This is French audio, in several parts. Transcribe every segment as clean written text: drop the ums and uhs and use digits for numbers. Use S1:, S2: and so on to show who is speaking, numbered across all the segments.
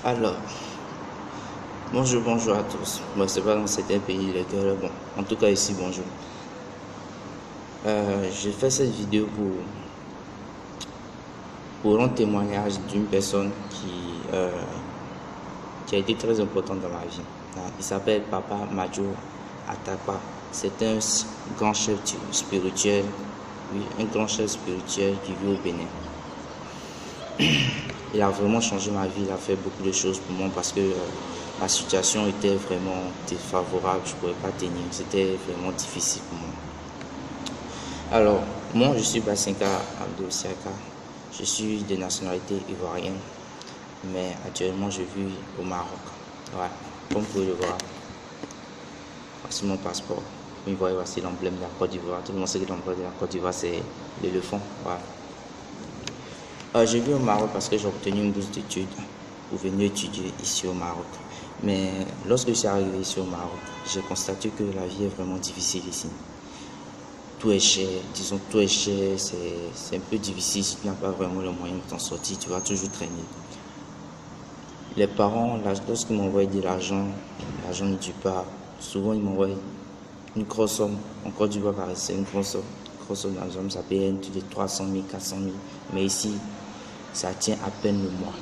S1: Alors, bonjour à tous. Moi, c'est pas dans certains pays lesquels, bon, en tout cas ici, bonjour. J'ai fait cette vidéo pour rendre témoignage d'une personne qui a été très importante dans ma vie. Il s'appelle Papa Madjo Atakpa. C'est un grand chef spirituel, oui, un grand chef spirituel qui vit au Bénin. Il a vraiment changé ma vie, il a fait beaucoup de choses pour moi parce que ma situation était vraiment défavorable, je ne pouvais pas tenir, c'était vraiment difficile pour moi. Alors, moi je suis Basinka Abdou Siaka, je suis de nationalité ivoirienne, mais actuellement je vis au Maroc. Ouais, comme vous pouvez le voir, voici mon passeport. Vous voyez, voici l'emblème de la Côte d'Ivoire. Tout le monde sait que l'emblème de la Côte d'Ivoire c'est l'éléphant. Ouais. J'ai vu au Maroc parce que j'ai obtenu une bourse d'études pour venir étudier ici au Maroc. Mais lorsque je suis arrivé ici au Maroc, j'ai constaté que la vie est vraiment difficile ici. Tout est cher, disons tout est cher, c'est un peu difficile si tu n'as pas vraiment le moyen de t'en sortir, tu vas toujours traîner. Les parents, lorsqu'ils m'envoient de l'argent ne dure pas. Souvent ils m'envoient une grosse somme. En Côte d'Ivoire, c'est une grosse somme d'argent, ça paye de 300 000, 400 000. Mais ici, ça tient à peine le mois.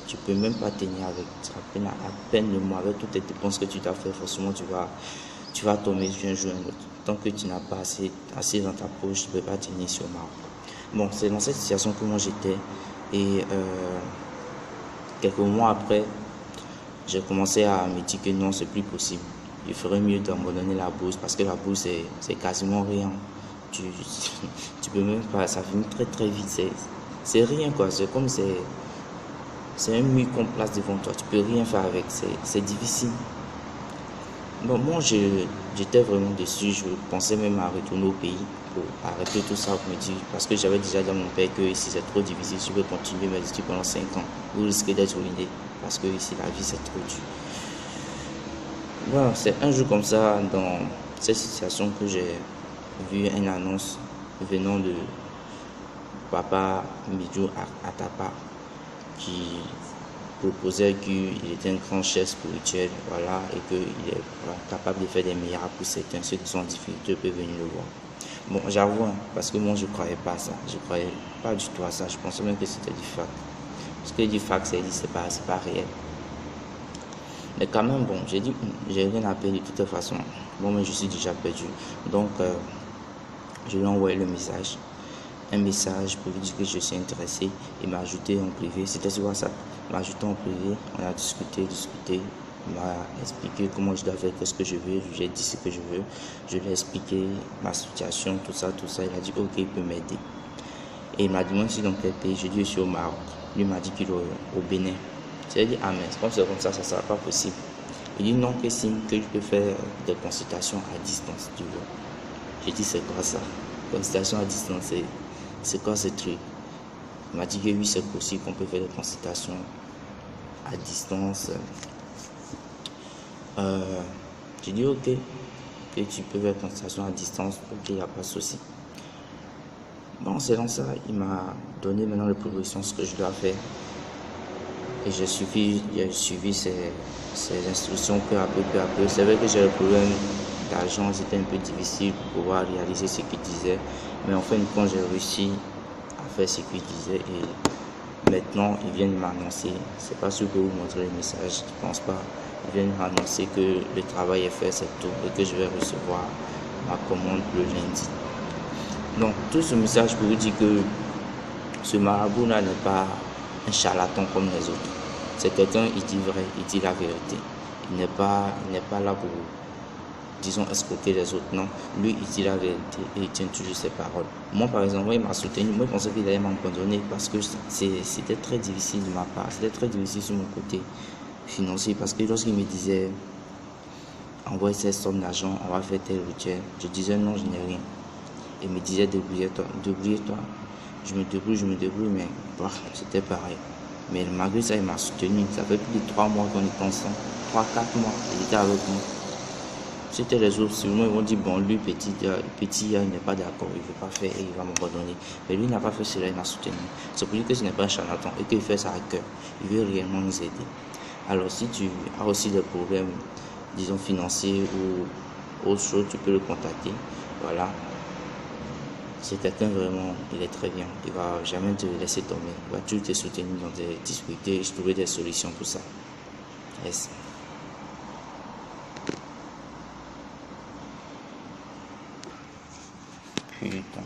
S1: Tu peux même pas tenir avec. Ça tient à peine le mois. Avec toutes les dépenses que tu dois faire, forcément tu vas tomber sur un jour ou un autre. Tant que tu n'as pas assez dans ta poche, tu ne peux pas tenir sur Maroc. Bon, c'est dans cette situation que moi j'étais. Et quelques mois après, j'ai commencé à me dire que non, c'est plus possible. Il ferait mieux d'abandonner la bourse parce que la bourse, c'est quasiment rien. Tu peux même pas, ça finit très très vite. C'est rien quoi, c'est un mur qu'on place devant toi, tu peux rien faire avec, c'est difficile. Bon, moi j'étais vraiment déçu, je pensais même à retourner au pays pour arrêter tout ça, pour me dire, parce que j'avais déjà dit à mon père que ici c'est trop difficile, si je veux continuer mes études pendant 5 ans, vous risquez d'être ruiné, parce que ici la vie c'est trop dur. Voilà, c'est un jour comme ça, dans cette situation, que j'ai vu une annonce venant de Papa Midjo Atapa qui proposait qu'il était un grand chef spirituel, voilà, et qu'il est capable de faire des miracles pour certains, ceux qui sont en difficulté peuvent venir le voir. Bon, j'avoue, parce que moi je ne croyais pas à ça, je ne croyais pas du tout à ça, je pensais même que c'était du fac. Parce que du fac, c'est pas réel. Mais quand même, bon, j'ai dit, j'ai rien à perdre de toute façon. Bon, mais je suis déjà perdu. Donc, je lui ai envoyé un message pour lui dire que je suis intéressé. Il m'a ajouté en privé, c'était sur WhatsApp. Il m'a ajouté en privé, on a discuté. Il m'a expliqué comment je dois faire, qu'est-ce que je veux. J'ai dit ce que je veux. Je lui ai expliqué ma situation, tout ça. Il a dit, ok, il peut m'aider. Et il m'a demandé si dans quel pays. Je lui ai dit, je suis au Maroc. Lui m'a dit qu'il est au Bénin. J'ai dit, ah mais comme c'est comme ça ne sera pas possible. Il dit non, que signe que je peux faire des consultations à distance, tu vois. J'ai dit, c'est quoi ça? Consultation à distance, c'est quoi ce truc? Il m'a dit que oui, c'est possible qu'on peut faire des consultations à distance. J'ai dit, ok, que tu peux faire des consultations à distance, ok, il n'y a pas de souci. Bon, c'est dans ça, il m'a donné maintenant les propositions, ce que je dois faire. Et j'ai suivi ces instructions peu à peu. C'est vrai que j'ai le problème d'argent, c'était un peu difficile pour pouvoir réaliser ce qu'il disait. Mais en fin de compte, j'ai réussi à faire ce qu'il disait. Et maintenant, ils viennent m'annoncer, c'est pas sûr que vous montrez le message, je pense pas. Ils viennent m'annoncer que le travail est fait, c'est tout, et que je vais recevoir ma commande le lundi. Donc, tout ce message pour vous dire que ce marabout-là n'est pas un charlatan comme les autres. C'est quelqu'un, il dit vrai, il dit la vérité. Il n'est pas là pour, disons, escroquer les autres. Non, lui, il dit la vérité et il tient toujours ses paroles. Moi, par exemple, il m'a soutenu. Moi, je pensais qu'il allait m'abandonner parce que c'était très difficile de ma part. C'était très difficile sur mon côté financier parce que lorsqu'il me disait envoie cette somme d'argent, on va faire tel ou tel, je disais non, je n'ai rien. Il me disait débrouille-toi. Je me débrouille, mais bah, c'était pareil. Mais malgré ça, il m'a soutenu. Ça fait plus de 3 mois qu'on est ensemble. 3-4 mois, il était avec moi. C'était les autres, seulement ils vont dire, bon, lui, petit, il n'est pas d'accord, il ne veut pas faire et il va m'abandonner. Mais lui, il n'a pas fait cela, il m'a soutenu. C'est pour dire que ce n'est pas un charlatan et qu'il fait ça à cœur. Il veut réellement nous aider. Alors si tu as aussi des problèmes, disons financiers ou autre chose, tu peux le contacter. Voilà. C'est quelqu'un vraiment, il est très bien. Il va jamais te laisser tomber. Il va toujours te soutenir dans tes difficultés et trouver des solutions pour ça. Yes. Putain.